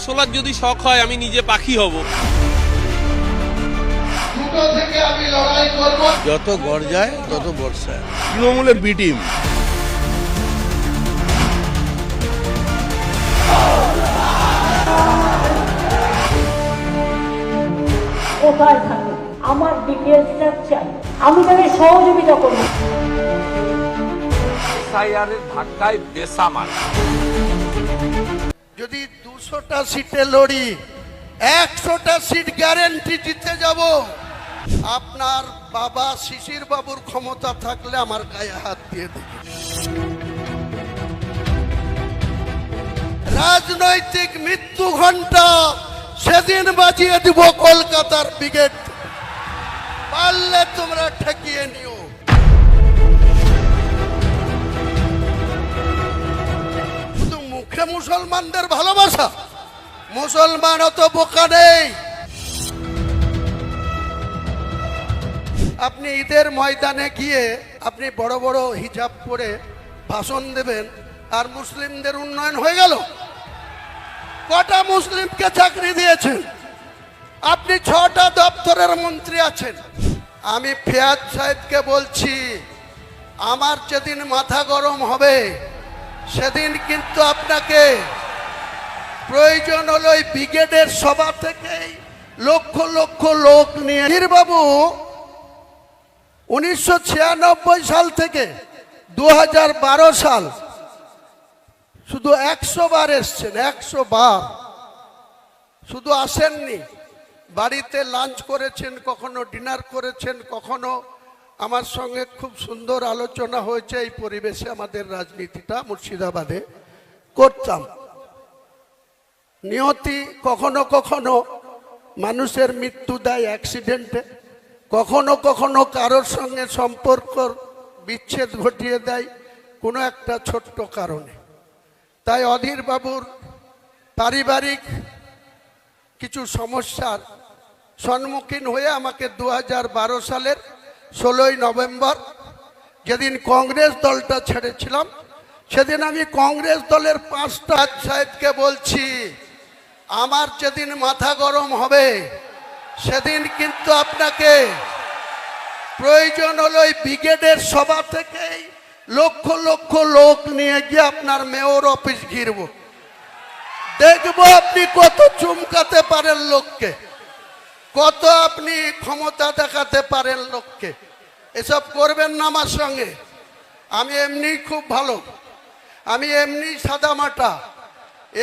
শোলার যদি শখ হয় আমি নিজে পাখি হব। যত গর্জায় তত বর্ষায়। তৃণমূলের বি টিম। কোথায় থাকে আমার ডিটেলসটা চাই, আমি তাকে সহযোগিতা করব। এসআইআরের ধাক্কায় বেসামাল। যদি 200টা সিটে লড়ি 100টা সিট গ্যারেন্টি জিতে যাব। আপনার বাবা শিশির বাবুর ক্ষমতা থাকলে আমার গায়ে হাত দিয়ে দেবে। রাজনৈতিক মৃত্যু ঘন্টা সেদিন বাজিয়ে দিব কলকাতার ব্রিগেড। পারলে তোমরা ঠেকিয়ে নিও। শুধু মুখে মুসলমানদের ভালোবাসা, মুসলমান অত বোকা নেই। আপনি ঈদের ময়দানে গিয়ে আপনি বড় বড় হিজাব পরে ভাষণ দেবেন আর মুসলিমদের উন্নয়ন হয়ে গেল? কটা মুসলিমকে চাকরি দিয়েছেন? আপনি 6টা দপ্তরের মন্ত্রী আছেন। আমি ফিয়াদ সাহেবকে বলছি, আমার যেদিন মাথা গরম হবে সেদিন কিন্তু আপনাকে প্রয়োজন হলো ওই ব্রিগেডের সভা থেকেই লক্ষ লক্ষ লোক নিয়ে। বাবু 1996 সাল থেকে 2012 সাল শুধু 100 বার এসছেন। 100 বার শুধু আসেননি, বাড়িতে লাঞ্চ করেছেন, কখনো ডিনার করেছেন, কখনো আমার সঙ্গে খুব সুন্দর আলোচনা হয়েছে। এই পরিবেশে আমাদের রাজনীতিটা মুর্শিদাবাদে করতাম। নিয়তি কখনো কখনো মানুষের মৃত্যু দেয় অ্যাক্সিডেন্টে, কখনো কখনো কারোর সঙ্গে সম্পর্ক বিচ্ছেদ ঘটিয়ে দেয় কোনো একটা ছোট্ট কারণে। তাই অধীর বাবুর পারিবারিক কিছু সমস্যার সম্মুখীন হয়ে আমাকে 2012 সালের 16ই নভেম্বর যেদিন কংগ্রেস দলটা ছেড়েছিলাম, সেদিন আমি কংগ্রেস দলের 5টা সাহেবকে বলছি, আমার যেদিন মাথা গরম হবে সেদিন কিন্তু আপনাকে প্রয়োজন হলো ওই ব্রিগেডের সভা থেকেই লক্ষ লক্ষ লোক নিয়ে গিয়ে আপনার মেয়র অফিস ঘিরব। দেখবো আপনি কত চুমকাতে পারেন লোককে, কত আপনি ক্ষমতা দেখাতে পারেন লোককে। এসব করবেন না আমার সঙ্গে। আমি এমনি খুব ভালো, আমি এমনি সাদামাটা,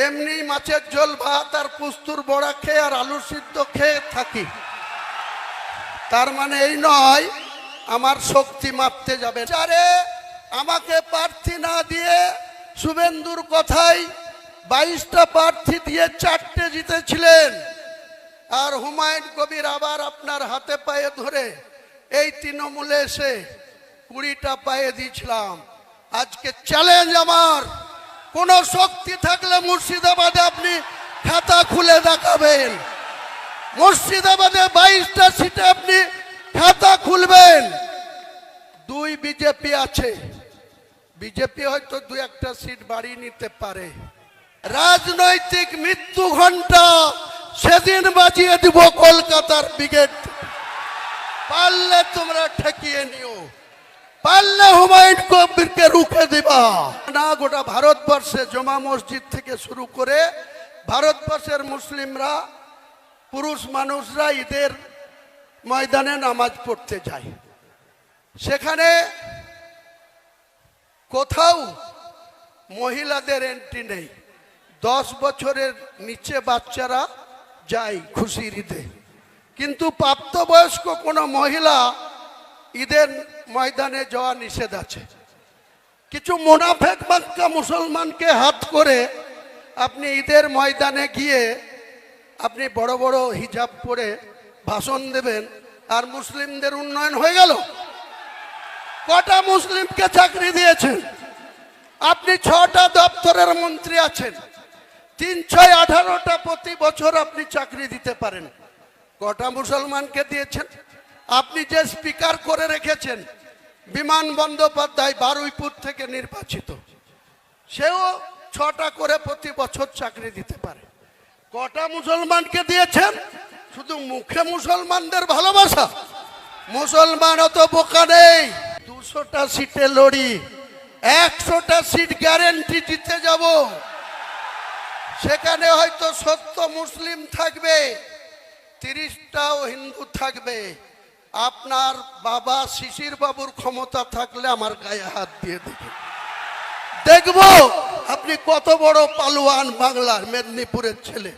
এমনি মাছের ঝোল ভাত আর পুস্তুর বড়া খেয়ে আর আলু সিদ্ধ খেয়ে থাকি। তার মানে এই নয় আমার শক্তি মাপতে যাবে। আরে আমাকে প্রার্থী না দিয়ে শুভেন্দুর কথাই 22টা প্রার্থী দিয়ে 4টে জিতেছিলেন। আর হুমায়ুন কবির আবার আপনার হাতে পায়ে ধরে এই তৃণমূলে এসে 20টা পায়ে দিয়েছিলাম। আজকে চ্যালেঞ্জ আমার, কোন শক্তি থাকলে মুর্শিদাবাদে আপনি খাতা খুলে দেখাবেন। মুর্শিদাবাদে 22টা সিটে আপনি খাতা খুলবেন। 2 বিজেপি আছে, বিজেপি হয়তো 2-1টা সিট বাড়িয়ে নিতে পারে। রাজনৈতিক মৃত্যু ঘন্টা সেদিন বাজিয়ে দিব কলকাতার ব্রিগেড। পারলে তোমরা ঠেকিয়ে নিও, পারলে হুমায়ুন কবিরকে রুখে দিবা না। গোটা ভারতবর্ষে জমা মসজিদ থেকে শুরু করে ভারতবর্ষের মুসলিমরা, পুরুষ মানুষরা ঈদের ময়দানে নামাজ পড়তে যায়। সেখানে কোথাও মহিলাদের এন্ট্রি নেই। 10 বছরের নিচে বাচ্চারা যায় খুশির ঈদে, কিন্তু প্রাপ্তবয়স্ক কোনো মহিলা ঈদের ময়দানে যাওয়া নিষেধ আছে। কিছু মুনাফেক বাক্কা মুসলমানকে হাত করে আপনি ঈদের ময়দানে গিয়ে আপনি বড় বড় হিজাব পরে ভাষণ দেবেন আর মুসলিমদের উন্নয়ন হয়ে গেল? কটা মুসলিমকে চাকরি দিয়েছেন? আপনি 6টা দপ্তরের মন্ত্রী আছেন, 3-6 18টা প্রতি বছর আপনি চাকরি দিতে পারেন। কটা মুসলমানকে দিয়েছেন? আপনি যে স্পিকার করে রেখেছেন বিমান বন্দ্যোপাধ্যায়, বারুইপুর থেকে নির্বাচিত, সেও 6টা করে প্রতি বছর চাকরি দিতে পারে। কটা মুসলমানকে দিয়েছেন? শুধু মুখে মুসলমানদের ভালোবাসা। মুসলমান অত বোকা নেই। 200টা সিটে লড়ি, 100টা সিট গ্যারেন্টি জিতে যাব। সেখানে হয়তো 70 মুসলিম থাকবে, 30টাও হিন্দু থাকবে। আপনার বাবা শিশির বাবুর ক্ষমতা থাকলে আমার গায়ে হাত দিয়ে দেখুন, দেখব আপনি কত বড় পালোয়ান। বাংলার মেদিনীপুরের ছেলে,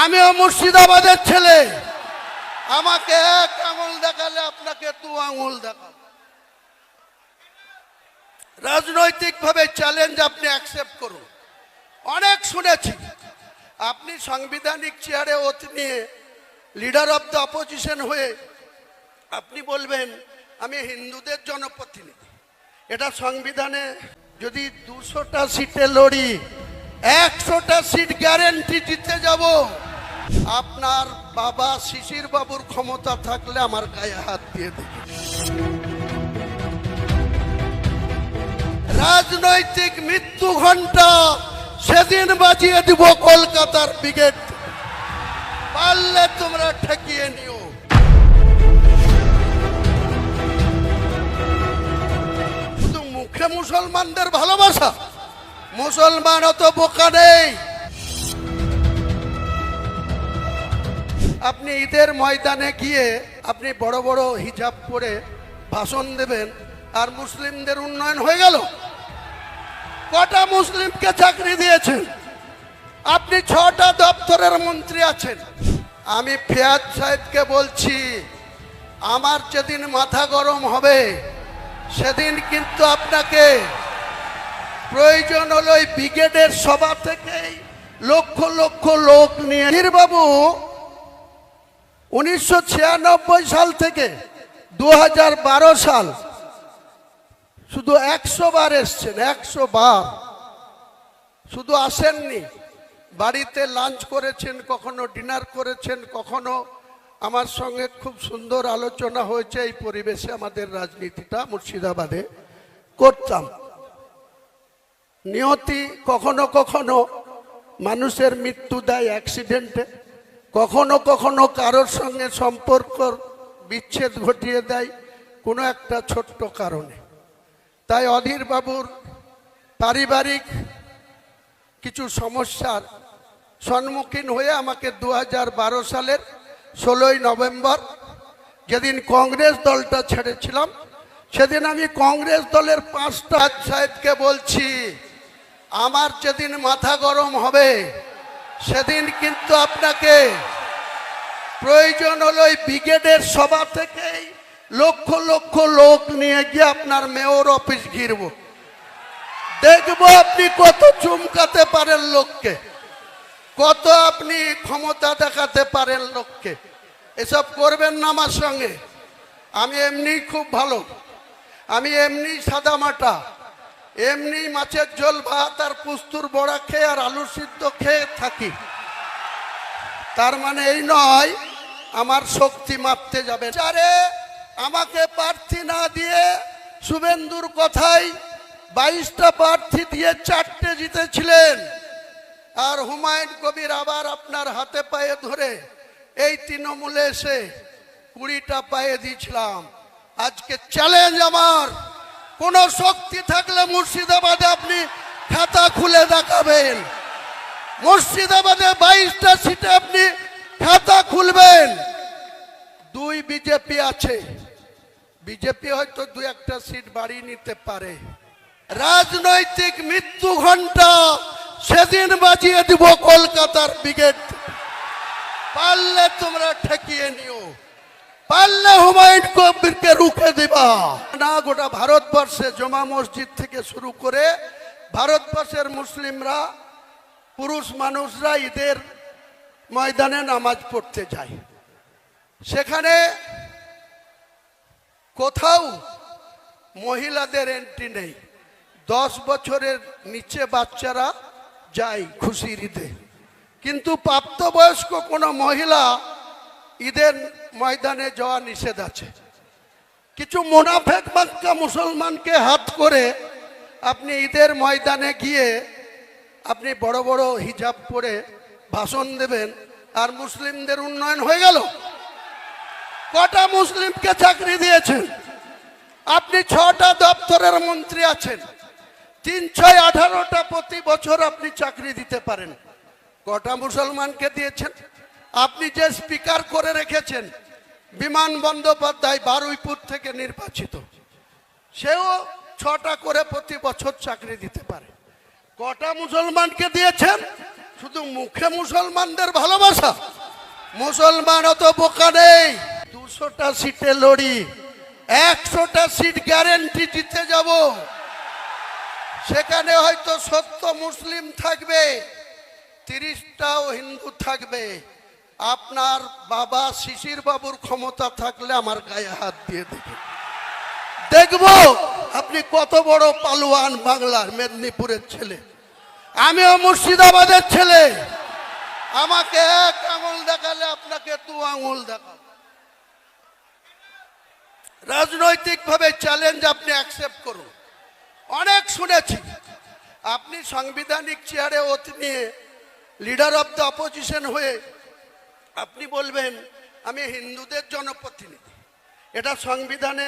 আমিও মুর্শিদাবাদের ছেলে। আমাকে এক আঙুল দেখালে আপনাকে 2 আঙুল দেখাবো। রাজনৈতিকভাবে চ্যালেঞ্জ আপনি অ্যাকসেপ্ট করুন। অনেক শুনেছি আপনি সাংবিধানিক চেয়ারে ওত নিয়ে লিডার অফ দ্য অপোজিশন হয়ে আপনি বলবেন আমি হিন্দুদের জনপ্রতিনিধি। এটা সংবিধানে যদি 200টা সিটে লড়ি, 100টা সিট গ্যারেন্টি জিতে যাব। আপনার বাবা শিশির বাবুর ক্ষমতা থাকলে আমার গায়ে হাত দিয়ে দেখুন। রাজনৈতিক মৃত্যু ঘণ্টা সেদিন বাজিয়ে দিব কলকাতার ব্রিগেড। পারলে তোমরা ঠেকিয়ে নিও। শুধু মুখে মুসলমানদের ভালোবাসা। মুসলমান অত বোকা নেই। আপনি ঈদের ময়দানে গিয়ে আপনি বড় বড় হিজাব পরে ভাষণ দেবেন আর মুসলিমদের উন্নয়ন হয়ে গেল? কটা মুসলিমকে চাকরি দিয়েছেন? আপনি 6টা দপ্তরের মন্ত্রী আছেন। আমি ফিয়াদ সাহেবকে বলছি, আমার যেদিন মাথা গরম হবে সেদিন কিন্তু আপনাকে প্রয়োজন হলো ওই ব্রিগেডের সভা থেকেই লক্ষ লক্ষ লোক নিয়ে। বাবু 1996 সাল থেকে 2012 সাল শুধু 100 বার এসছেন। 100 বার শুধু আসেননি, বাড়িতে লাঞ্চ করেছেন, কখনো ডিনার করেছেন, কখনো আমার সঙ্গে খুব সুন্দর আলোচনা হয়েছে। এই পরিবেশে আমাদের রাজনীতিটা মুর্শিদাবাদে করতাম। নিয়তি কখনো কখনো মানুষের মৃত্যু দেয় অ্যাক্সিডেন্টে, কখনো কখনো কারোর সঙ্গে সম্পর্ক বিচ্ছেদ ঘটিয়ে দেয় কোনো একটা ছোট্ট কারণে। তাই অধীর বাবুর পারিবারিক কিছু সমস্যার সম্মুখীন হয়ে আমাকে 2012 সালের 16ই নভেম্বর যেদিন কংগ্রেস দলটা ছেড়েছিলাম, সেদিন আমি কংগ্রেস দলের 5টা সাহেবকে বলছি, আমার যেদিন মাথা গরম হবে সেদিন কিন্তু আপনাকে প্রয়োজন হলো ওই ব্রিগেডের সভা থেকেই লক্ষ লক্ষ লোক নিয়ে গিয়ে আপনার মেয়র অফিস ঘিরব। দেখব আপনি কত চুমকাতে পারেন লোককে, কত আপনি ক্ষমতা দেখাতে পারেন লোককে। এসব করবেন না আমার সঙ্গে। আমি এমনি খুব ভালো, আমি এমনি সাদা মাটা, এমনি মাছের ঝোল ভাত আর পুস্তুর বড়া খেয়ে আর আলু সিদ্ধ খেয়ে থাকি। তার মানে এই নয় আমার শক্তি মাপতে যাবে। চারে আমাকে প্রার্থী না দিয়ে শুভেন্দুর কথায় 22টা প্রার্থী দিয়ে 4টে জিতেছিলেন। আর হুমায়ুন কবির আবার আপনার হাতে পায়ে ধরে এই তৃণমূলে এসে 20টা পায়ে দিয়েছিলাম। আজকে চ্যালেঞ্জ আমার, কোন শক্তি থাকলে মুর্শিদাবাদে আপনি খাতা খুলে দেখাবেন। মুর্শিদাবাদে 22টা সিটে আপনি খাতা খুলবেন। 2 বিজেপি আছে, বিজেপি হয়তো 2-1টা সিট বাড়িয়ে নিতে পারে। রাজনৈতিক মৃত্যু ঘণ্টা সেদিন বাজিয়ে দিব কলকাতার ব্রিগেড। পারলে তোমরা ঠেকিয়ে নিও, পারলে হুমায়ুন কবিরকে রুখে দিবা না। গোটা ভারতবর্ষে জমা মসজিদ থেকে শুরু করে ভারতবর্ষের মুসলিমরা, পুরুষ মানুষরা ঈদের ময়দানে নামাজ পড়তে যায়। সেখানে কোথাও মহিলাদের এন্ট্রি নেই। 10 বছরের নিচে বাচ্চারা যায় খুশির ঈদে, কিন্তু প্রাপ্তবয়স্ক কোনো মহিলা ঈদের ময়দানে যাওয়া নিষেধ আছে। কিছু মুনাফেক মাক্কা মুসলমানকে হাত করে আপনি ঈদের ময়দানে গিয়ে আপনি বড় বড় হিজাব পরে ভাষণ দেবেন আর মুসলিমদের উন্নয়ন হয়ে গেল? কটা মুসলিমকে চাকরি দিয়েছেন? আপনি 6টা দপ্তরের মন্ত্রী আছেন, 3-6-18টা প্রতি বছর আপনি চাকরি দিতে পারেন। কটা মুসলমানকে দিয়েছেন? আপনি যে স্পিকার করে রেখেছেন বিমান বন্দ্যোপাধ্যায়, বারুইপুর থেকে নির্বাচিত, সেও 6টা করে প্রতি বছর চাকরি দিতে পারে। কটা মুসলমানকে দিয়েছেন? শুধু মুখে মুসলমানদের ভালোবাসা। মুসলমান অত বোকা নেই। 200টা সিটে লড়ি, 100টা সিট গ্যারেন্টি জিতে যাব। সেখানে হয়তো 70 মুসলিম থাকবে, 30টাও হিন্দু থাকবে। আপনার বাবা শিশির বাবুর ক্ষমতা থাকলে আমার গায়ে হাত দিয়ে দেখুন, দেখবো আপনি কত বড় পালোয়ান। বাংলার মেদিনীপুরের ছেলে, আমিও মুর্শিদাবাদের ছেলে। আমাকে 1 আঙুল দেখালে আপনাকে 2 আঙুল দেখাবো। রাজনৈতিকভাবে চ্যালেঞ্জ আপনি অ্যাকসেপ্ট করুন। অনেক শুনেছি আপনি সাংবিধানিক চেয়ারে ওত নিয়ে লিডার অফ দ্য অপোজিশন হয়ে আপনি বলবেন আমি হিন্দুদের জনপ্রতিনিধি। এটা সংবিধানে